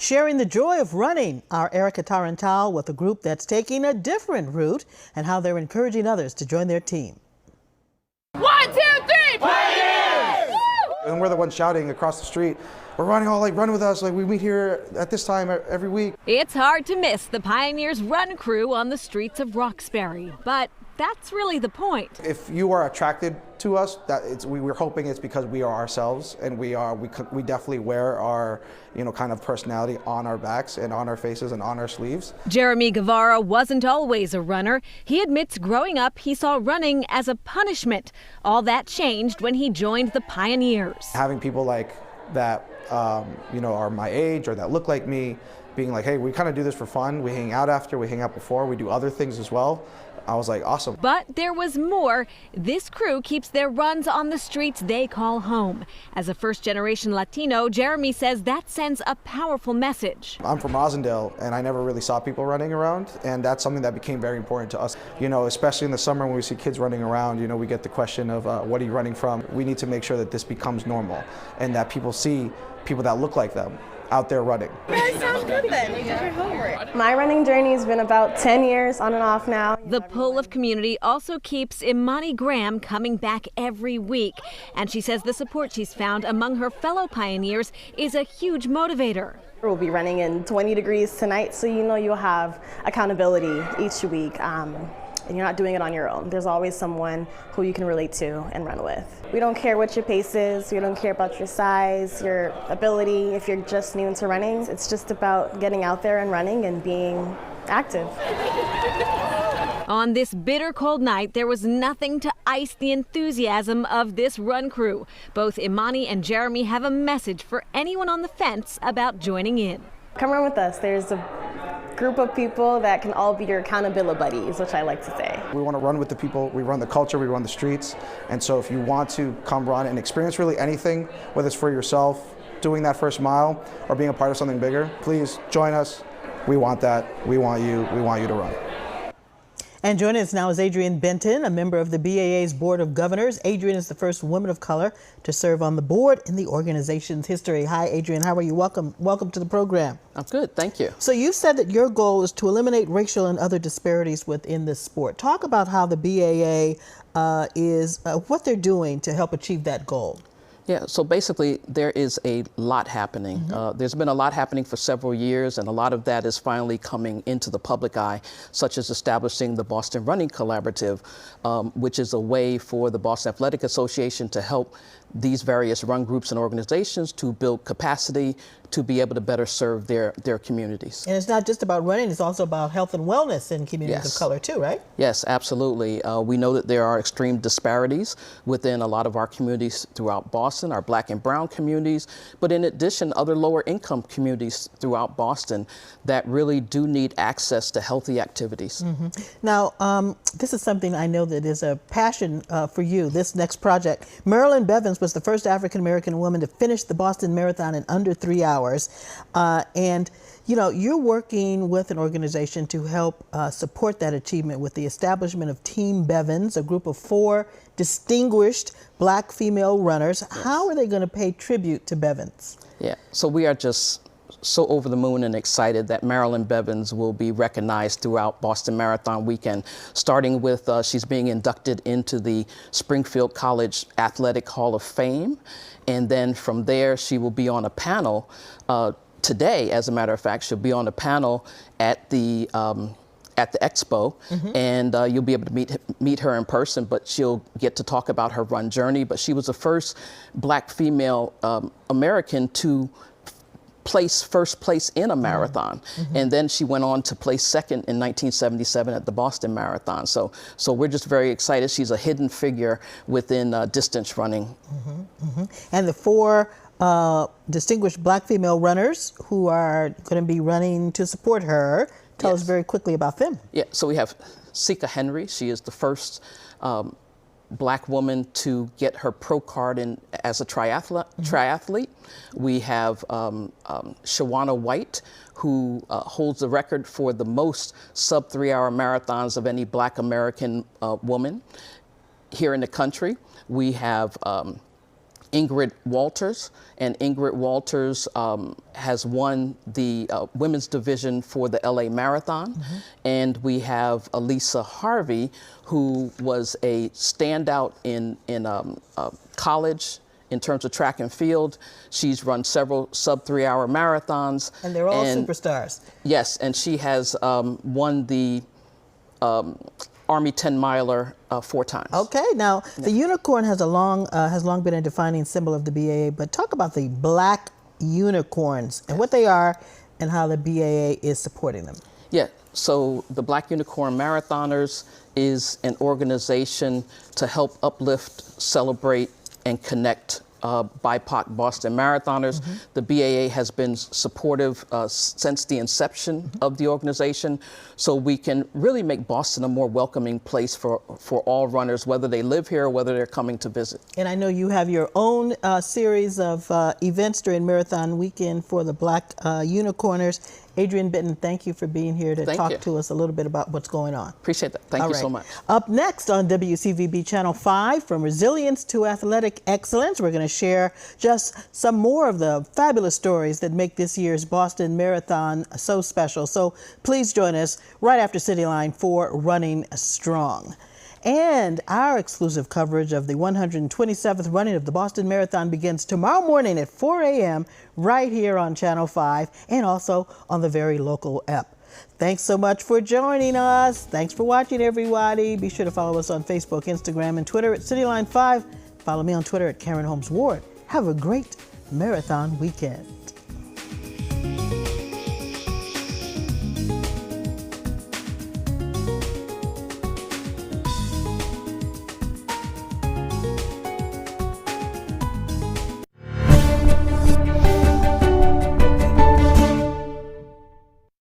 Sharing the joy of running, our Erica Tarantal with a group that's taking a different route and how they're encouraging others to join their team. 1, 2, 3, Pioneers! And we're the ones shouting across the street, we're running all, like, run with us, like we meet here at this time every week. It's hard to miss the Pioneers Run crew on the streets of Roxbury, but that's really the point. If you are attracted to us, we're hoping it's because we are ourselves, and we definitely wear our, kind of personality on our backs and on our faces and on our sleeves. Jeremy Guevara wasn't always a runner. He admits growing up he saw running as a punishment. All that changed when he joined the Pioneers. Having people like that, are my age or that look like me, being like, hey, we kind of do this for fun. We hang out after, we hang out before, we do other things as well. I was like, awesome. But there was more. This crew keeps their runs on the streets they call home. As a first-generation Latino, Jeremy says that sends a powerful message. I'm from Rosendale, and I never really saw people running around, and that's something that became very important to us. Especially in the summer when we see kids running around, we get the question of, what are you running from? We need to make sure that this becomes normal, and that people see people that look like them out there running. That sounds good then. You did your homework. My running journey has been about 10 years on and off now. The pull of community also keeps Imani Graham coming back every week. And she says the support she's found among her fellow pioneers is a huge motivator. We'll be running in 20 degrees tonight, so you'll have accountability each week. And you're not doing it on your own. There's always someone who you can relate to and run with. We don't care what your pace is, we don't care about your size, your ability, if you're just new into running. It's just about getting out there and running and being active. On this bitter cold night, there was nothing to ice the enthusiasm of this run crew. Both Imani and Jeremy have a message for anyone on the fence about joining in. Come run with us. There's a group of people that can all be your accountability buddies, which I like to say. We want to run with the people, we run the culture, we run the streets, and so if you want to come run and experience really anything, whether it's for yourself, doing that first mile, or being a part of something bigger, please join us. We want that. We want you to run. And joining us now is Adrienne Benton, a member of the BAA's Board of Governors. Adrienne is the first woman of color to serve on the board in the organization's history. Hi, Adrienne. How are you? Welcome to the program. I'm good. Thank you. So you said that your goal is to eliminate racial and other disparities within this sport. Talk about how the BAA is, what they're doing to help achieve that goal. Yeah, so basically there is a lot happening. There's been a lot happening for several years, and a lot of that is finally coming into the public eye, such as establishing the Boston Running Collaborative, which is a way for the Boston Athletic Association to help these various run groups and organizations to build capacity to be able to better serve their communities. And it's not just about running, it's also about health and wellness in communities of color too, right? Yes, absolutely. We know that there are extreme disparities within a lot of our communities throughout Boston, our Black and brown communities, but in addition, other lower income communities throughout Boston that really do need access to healthy activities. Now, this is something I know that is a passion for you, this next project. Marilyn Bevins was the first African-American woman to finish the Boston Marathon in under 3 hours. And you're working with an organization to help support that achievement with the establishment of Team Bevins, a group of 4 distinguished Black female runners. Yes. How are they going to pay tribute to Bevins? Yeah, so we are just so over the moon and excited that Marilyn Bevins will be recognized throughout Boston Marathon weekend, starting with she's being inducted into the Springfield College Athletic Hall of Fame. And then from there, she will be on a panel today, as a matter of fact. She'll be on a panel at the expo, and you'll be able to meet her in person, but she'll get to talk about her run journey. But she was the first Black female American to first place in a marathon. And then she went on to place second in 1977 at the Boston Marathon. So we're just very excited. She's a hidden figure within distance running. And the 4 distinguished Black female runners who are going to be running to support her. Tell us very quickly about them. Yeah, so we have Sika Henry. She is the first Black woman to get her pro card as a triathlete. We have Shawana White, who holds the record for the most sub 3-hour marathons of any Black American woman here in the country. We have Ingrid Walters, and Ingrid Walters has won the women's division for the LA Marathon. And we have Elisa Harvey, who was a standout in college in terms of track and field. She's run several sub-3 hour marathons. And they're all superstars. Yes, and she has won the Army 10 miler 4 times. Okay, now the unicorn has long been a defining symbol of the BAA, but talk about the black unicorns and what they are and how the BAA is supporting them. Yeah, so the Black Unicorn Marathoners is an organization to help uplift, celebrate, and connect BIPOC Boston Marathoners. The BAA has been supportive since the inception of the organization, so we can really make Boston a more welcoming place for all runners, whether they live here or whether they're coming to visit. And I know you have your own series of events during Marathon Weekend for the Black Unicorners. Adrienne Benton, thank you for being here to talk to us a little bit about what's going on. Appreciate that. Thank you so much. Up next on WCVB Channel 5, from resilience to athletic excellence, we're going to share just some more of the fabulous stories that make this year's Boston Marathon so special. So please join us right after Cityline for Running Strong. And our exclusive coverage of the 127th running of the Boston Marathon begins tomorrow morning at 4 a.m. right here on Channel 5 and also on the very local app. Thanks so much for joining us. Thanks for watching, everybody. Be sure to follow us on Facebook, Instagram, and Twitter at Cityline 5. Follow me on Twitter at Karen Holmes Ward. Have a great marathon weekend.